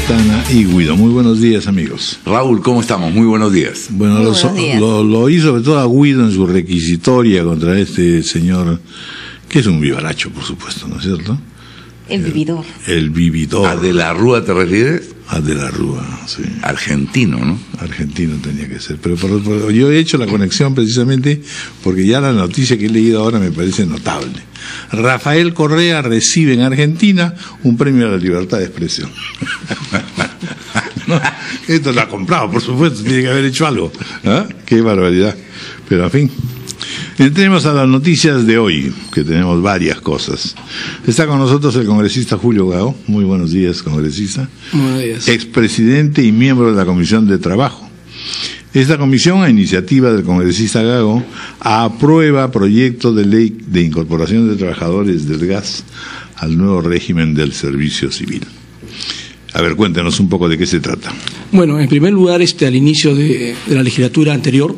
Santana y Guido. Muy buenos días, amigos. Raúl, ¿cómo estamos? Muy buenos días. Bueno, lo oí sobre todo a Guido en su requisitoria contra este señor, que es un vivaracho, por supuesto, ¿no es cierto? El vividor. El vividor. ¿A De la Rúa te refieres? A De la Rúa, sí. Argentino, ¿no? Argentino tenía que ser. Pero yo he hecho la conexión precisamente porque ya la noticia que he leído ahora me parece notable. Rafael Correa recibe en Argentina un premio a la libertad de expresión. No, esto lo ha comprado, por supuesto, tiene que haber hecho algo. ¿Ah? Qué barbaridad. Pero, en fin. Entremos a las noticias de hoy, que tenemos varias cosas. Está con nosotros el congresista Julio Gago. Muy buenos días, congresista. Buenos días. Expresidente y miembro de la Comisión de Trabajo. Esta comisión, a iniciativa del congresista Gago, aprueba proyecto de ley de incorporación de trabajadores del gas al nuevo régimen del servicio civil. A ver, cuéntenos un poco de qué se trata. Bueno, en primer lugar, al inicio de la legislatura anterior,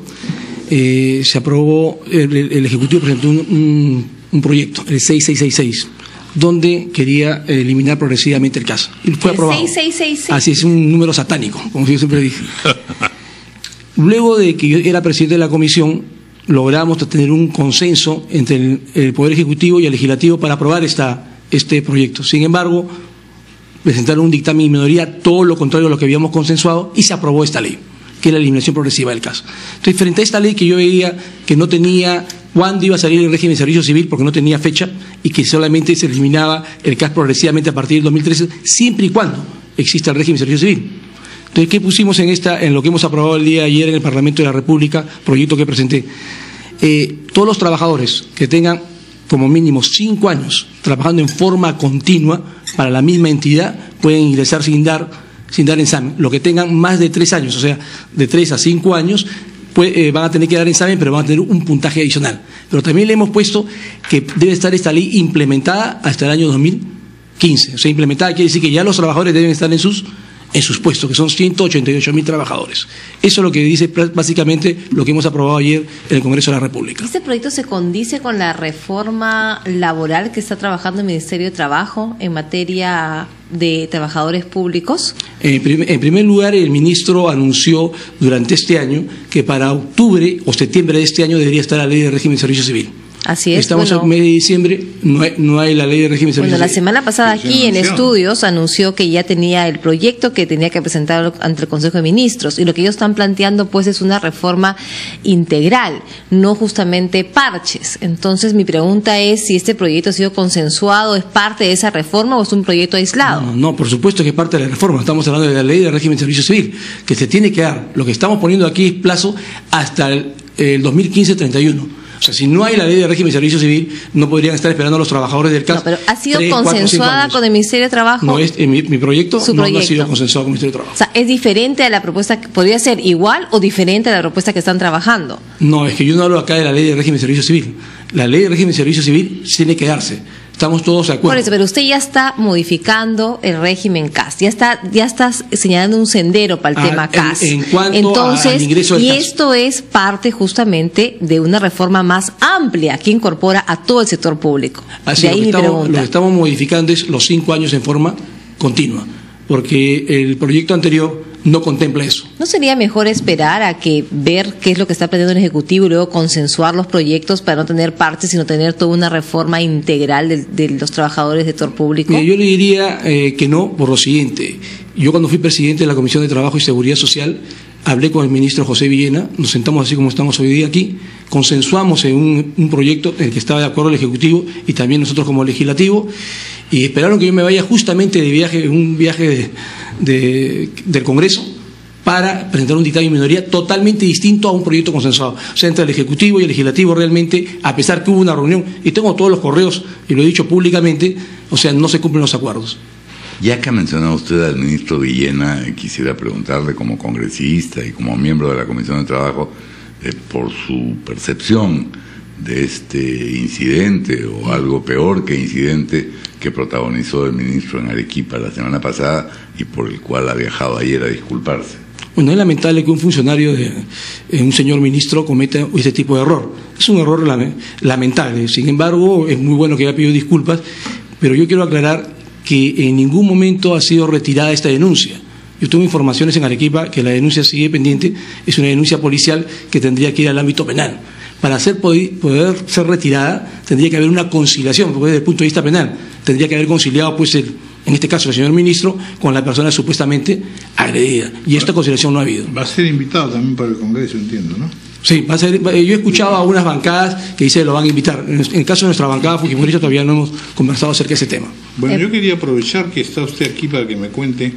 se aprobó, el Ejecutivo presentó un proyecto, el 6666, donde quería eliminar progresivamente el CAS. Y fue aprobado. 6666. Así es, un número satánico, como yo siempre dije. Luego de que yo era presidente de la comisión, logramos tener un consenso entre el Poder Ejecutivo y el Legislativo para aprobar este proyecto. Sin embargo, presentaron un dictamen en minoría, todo lo contrario a lo que habíamos consensuado, y se aprobó esta ley, que es la eliminación progresiva del CAS. Entonces, frente a esta ley que yo veía que no tenía cuándo iba a salir el régimen de servicio civil, porque no tenía fecha, y que solamente se eliminaba el CAS progresivamente a partir del 2013, siempre y cuando exista el régimen de servicio civil. Entonces, ¿qué pusimos en lo que hemos aprobado el día de ayer en el Parlamento de la República, proyecto que presenté? Todos los trabajadores que tengan como mínimo 5 años trabajando en forma continua para la misma entidad pueden ingresar sin dar examen. Los que tengan más de 3 años, o sea, de 3 a 5 años, van a tener que dar examen, pero van a tener un puntaje adicional. Pero también le hemos puesto que debe estar esta ley implementada hasta el año 2015. O sea, implementada quiere decir que ya los trabajadores deben estar en sus puestos, que son 188.000 trabajadores. Eso es lo que dice básicamente lo que hemos aprobado ayer en el Congreso de la República. ¿Este proyecto se condice con la reforma laboral que está trabajando el Ministerio de Trabajo en materia de trabajadores públicos? En primer lugar, el ministro anunció durante este año que para octubre o septiembre de este año debería estar la ley de régimen de servicio civil. Así es. Estamos en mes de diciembre, no hay la ley de régimen de servicio civil. Bueno, la semana pasada aquí en Estudios anunció que ya tenía el proyecto que tenía que presentar ante el Consejo de Ministros, y lo que ellos están planteando pues es una reforma integral, no justamente parches. Entonces mi pregunta es si este proyecto ha sido consensuado, ¿es parte de esa reforma o es un proyecto aislado? No, por supuesto que es parte de la reforma. Estamos hablando de la ley de régimen de servicio civil, que se tiene que dar. Lo que estamos poniendo aquí es plazo hasta el 2015-31. O sea, si no hay la ley de régimen de servicio civil, no podrían estar esperando a los trabajadores del CAS. No, pero ¿ha sido consensuada con el Ministerio de Trabajo? No, mi proyecto no ha sido consensuado con el Ministerio de Trabajo. O sea, ¿es diferente a la propuesta? ¿Podría ser igual o diferente a la propuesta que están trabajando? No, es que yo no hablo acá de la ley de régimen de servicio civil. La ley de régimen de servicio civil tiene que darse. Estamos todos de acuerdo. Por eso, pero usted ya está modificando el régimen CAS, ya está señalando un sendero para el tema CAS. En cuanto al ingreso del CAS. Esto es parte justamente de una reforma más amplia que incorpora a todo el sector público. Así, de ahí mi pregunta. Lo que estamos modificando es los 5 años en forma continua, porque el proyecto anterior no contempla eso. ¿No sería mejor esperar a ver qué es lo que está planteando el Ejecutivo y luego consensuar los proyectos para no tener partes, sino tener toda una reforma integral de los trabajadores del sector público? Yo le diría que no, por lo siguiente. Yo cuando fui presidente de la Comisión de Trabajo y Seguridad Social, hablé con el ministro José Villena, nos sentamos así como estamos hoy día aquí, consensuamos en un proyecto en el que estaba de acuerdo el Ejecutivo y también nosotros como Legislativo, y esperaron que yo me vaya justamente de viaje, un viaje del Congreso, para presentar un dictamen en minoría totalmente distinto a un proyecto consensuado. O sea, entre el Ejecutivo y el Legislativo realmente, a pesar que hubo una reunión, y tengo todos los correos, y lo he dicho públicamente, o sea, no se cumplen los acuerdos. Ya que ha mencionado usted al ministro Villena, quisiera preguntarle como congresista y como miembro de la Comisión de Trabajo, por su percepción de este incidente o algo peor que incidente que protagonizó el ministro en Arequipa la semana pasada y por el cual ha viajado ayer a disculparse. Bueno, es lamentable que un funcionario un señor ministro cometa este tipo de error. Es un error lamentable. Sin embargo, es muy bueno que haya pedido disculpas, pero yo quiero aclarar que en ningún momento ha sido retirada esta denuncia. Yo tengo informaciones en Arequipa que la denuncia sigue pendiente, es una denuncia policial que tendría que ir al ámbito penal. Para poder ser retirada tendría que haber una conciliación, porque desde el punto de vista penal tendría que haber conciliado, pues, en este caso el señor ministro, con la persona supuestamente agredida. Y esta conciliación no ha habido. Va a ser invitado también para el Congreso, entiendo, ¿no? Sí, va a ser, yo he escuchado a unas bancadas que dicen que lo van a invitar. En el caso de nuestra bancada fujimorista todavía no hemos conversado acerca de ese tema. Bueno, yo quería aprovechar que está usted aquí para que me cuente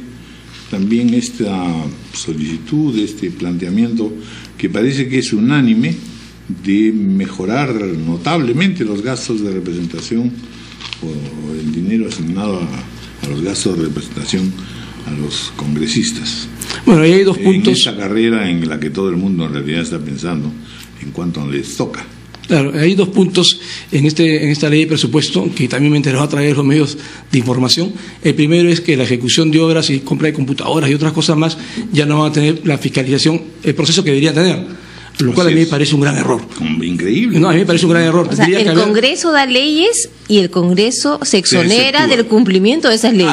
también esta solicitud, este planteamiento que parece que es unánime de mejorar notablemente los gastos de representación o el dinero asignado a los gastos de representación a los congresistas. Bueno, ahí hay dos puntos. En esa carrera en la que todo el mundo en realidad está pensando en cuanto les toca. Claro, hay dos puntos en esta ley de presupuesto que también me enteró a través de los medios de información. El primero es que la ejecución de obras y compra de computadoras y otras cosas más ya no van a tener la fiscalización, el proceso que deberían tener, lo cual a mí me parece un gran error. Increíble. No, a mí me parece un gran error. O sea, el Congreso da leyes y el Congreso se exonera del cumplimiento de esas leyes.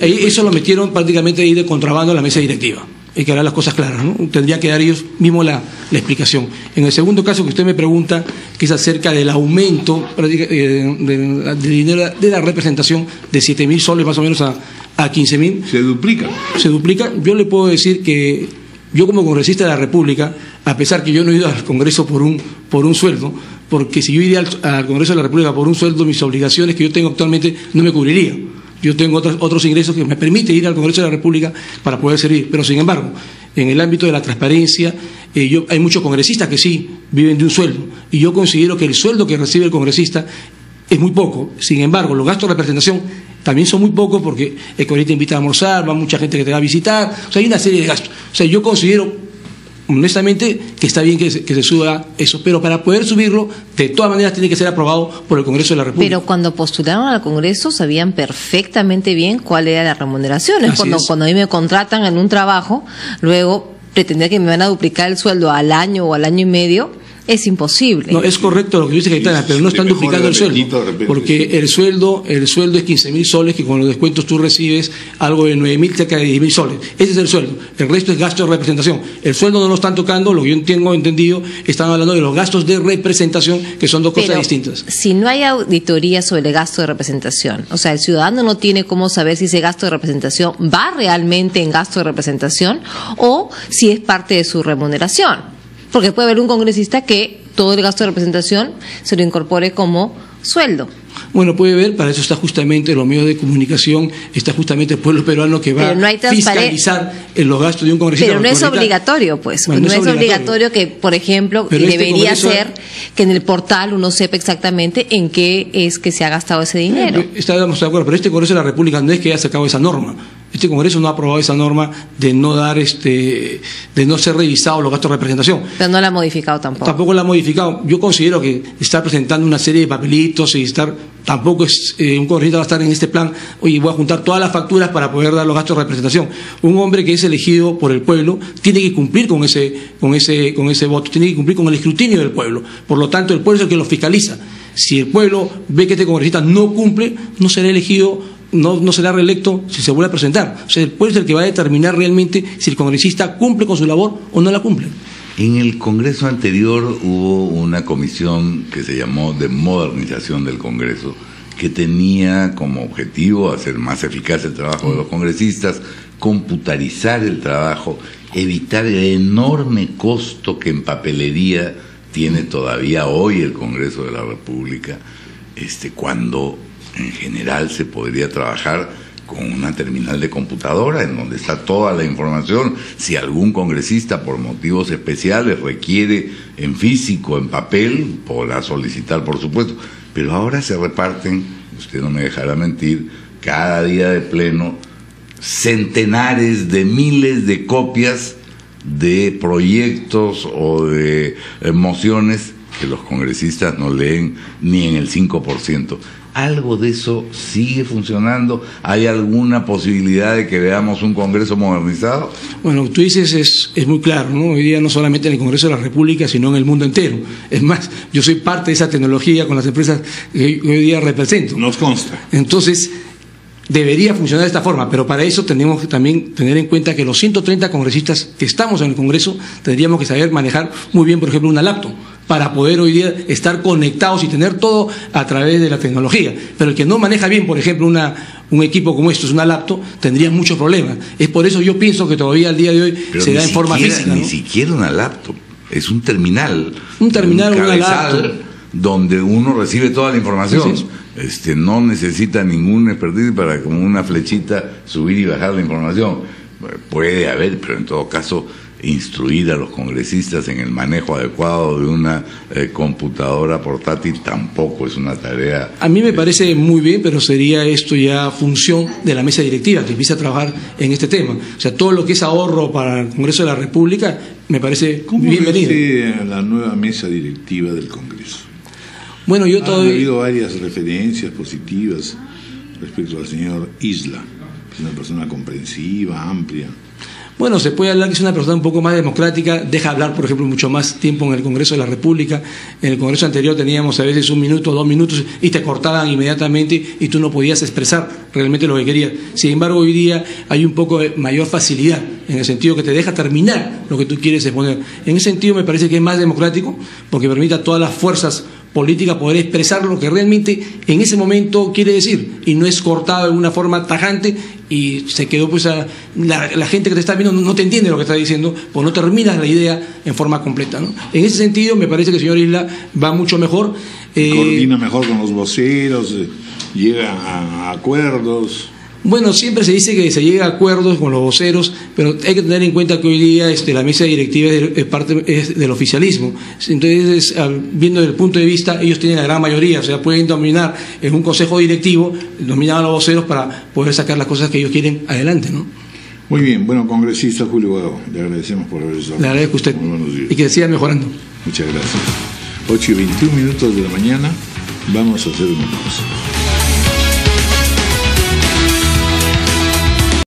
Eso lo metieron prácticamente ahí de contrabando a la mesa directiva. Hay que hablar las cosas claras, ¿no? Tendría que dar ellos mismos la explicación. En el segundo caso que usted me pregunta, que es acerca del aumento del dinero de la representación de 7.000 soles más o menos a 15.000. Se duplica. Se duplica. Yo le puedo decir que yo como congresista de la República, a pesar que yo no he ido al Congreso por un sueldo, porque si yo iría al Congreso de la República por un sueldo, mis obligaciones que yo tengo actualmente no me cubrirían. Yo tengo otros ingresos que me permiten ir al Congreso de la República para poder servir, pero sin embargo, en el ámbito de la transparencia, hay muchos congresistas que sí viven de un sueldo, y yo considero que el sueldo que recibe el congresista es muy poco. Sin embargo, los gastos de representación también son muy pocos porque el congresista invita a almorzar, va mucha gente que te va a visitar, o sea, hay una serie de gastos. O sea, yo considero honestamente que está bien que se suba eso, pero para poder subirlo, de todas maneras tiene que ser aprobado por el Congreso de la República. Pero cuando postularon al Congreso sabían perfectamente bien cuál era la remuneración. Cuando a mí me contratan en un trabajo, luego pretender que me van a duplicar el sueldo al año o al año y medio, es imposible. No, es correcto lo que dice Cayetana, pero no están duplicando el sueldo, porque el sueldo es 15.000 soles, que con los descuentos tú recibes algo de 9.000, cerca de 10.000 soles. Ese es el sueldo. El resto es gasto de representación. El sueldo no lo están tocando, lo que yo tengo entendido, están hablando de los gastos de representación, que son dos cosas distintas. Si no hay auditoría sobre el gasto de representación, o sea, el ciudadano no tiene cómo saber si ese gasto de representación va realmente en gasto de representación o si es parte de su remuneración. Porque puede haber un congresista que todo el gasto de representación se lo incorpore como sueldo. Bueno, puede ver, para eso está justamente los medios de comunicación, está justamente el pueblo peruano que va a fiscalizar los gastos de un congresista. Pero no es obligatorio, pues. Bueno, no es obligatorio que, por ejemplo, debería ser que en el portal uno sepa exactamente en qué es que se ha gastado ese dinero. Estamos de acuerdo, pero este Congreso de la República no es que haya sacado esa norma. Este Congreso no ha aprobado esa norma de no dar de no ser revisados los gastos de representación. Pero no la ha modificado tampoco. Tampoco la ha modificado. Yo considero que estar presentando una serie de papelitos y tampoco es un congresista va a estar en este plan, oye, voy a juntar todas las facturas para poder dar los gastos de representación. Un hombre que es elegido por el pueblo tiene que cumplir con ese voto, tiene que cumplir con el escrutinio del pueblo. Por lo tanto, el pueblo es el que lo fiscaliza. Si el pueblo ve que este congresista no cumple, no será elegido, no será reelecto si se vuelve a presentar. O sea, el pueblo es el que va a determinar realmente si el congresista cumple con su labor o no la cumple. En el Congreso anterior hubo una comisión que se llamó de modernización del Congreso, que tenía como objetivo hacer más eficaz el trabajo de los congresistas, computarizar el trabajo, evitar el enorme costo que en papelería tiene todavía hoy el Congreso de la República, cuando en general se podría trabajar con una terminal de computadora en donde está toda la información. Si algún congresista por motivos especiales requiere en físico, en papel, podrá solicitar, por supuesto, pero ahora se reparten, usted no me dejará mentir, cada día de pleno centenares de miles de copias de proyectos o de mociones que los congresistas no leen ni en el 5%. ¿Algo de eso sigue funcionando? ¿Hay alguna posibilidad de que veamos un Congreso modernizado? Bueno, lo que tú dices es muy claro, ¿no? Hoy día no solamente en el Congreso de la República, sino en el mundo entero. Es más, yo soy parte de esa tecnología con las empresas que hoy día represento. Nos consta. Entonces, debería funcionar de esta forma, pero para eso tenemos que también tener en cuenta que los 130 congresistas que estamos en el Congreso tendríamos que saber manejar muy bien, por ejemplo, una laptop, para poder hoy día estar conectados y tener todo a través de la tecnología. Pero el que no maneja bien, por ejemplo, un equipo como esto, es una laptop, tendría muchos problemas. Es por eso yo pienso que todavía al día de hoy se da en forma física, ¿no? Ni siquiera una laptop, es un terminal. Un terminal, un una laptop, donde uno recibe toda la información. Sí. No necesita ningún expertise para con una flechita subir y bajar la información. Puede haber, pero en todo caso instruir a los congresistas en el manejo adecuado de una computadora portátil tampoco es una tarea. A mí me parece muy bien, pero sería esto ya función de la mesa directiva que empieza a trabajar en este tema. O sea, todo lo que es ahorro para el Congreso de la República me parece bienvenido. ¿Cómo la nueva mesa directiva del Congreso? Bueno, yo todavía... Ha habido varias referencias positivas respecto al señor Isla, que es una persona comprensiva, amplia. Bueno, se puede hablar que es una persona un poco más democrática, deja hablar, por ejemplo, mucho más tiempo en el Congreso de la República. En el Congreso anterior teníamos a veces 1 minuto, 2 minutos y te cortaban inmediatamente y tú no podías expresar realmente lo que querías. Sin embargo, hoy día hay un poco de mayor facilidad, en el sentido que te deja terminar lo que tú quieres exponer. En ese sentido me parece que es más democrático, porque permite a todas las fuerzas políticas poder expresar lo que realmente en ese momento quiere decir, y no es cortado de una forma tajante y se quedó pues la gente que te está viendo no te entiende lo que está diciendo, pues no terminas la idea en forma completa, ¿no? En ese sentido me parece que el señor Isla va mucho mejor. Coordina mejor con los voceros, llega a acuerdos. Bueno, siempre se dice que se llega a acuerdos con los voceros, pero hay que tener en cuenta que hoy día la mesa directiva es del oficialismo. Entonces, viendo desde el punto de vista, ellos tienen la gran mayoría, o sea, pueden dominar en un consejo directivo, dominar a los voceros para poder sacar las cosas que ellos quieren adelante, ¿no? Muy bien, bueno, congresista Julio Gago, le agradecemos por haber estado. Le agradezco a usted. Muy buenos días. Y que siga mejorando. Muchas gracias. 8:21 de la mañana, vamos a hacer una pausa.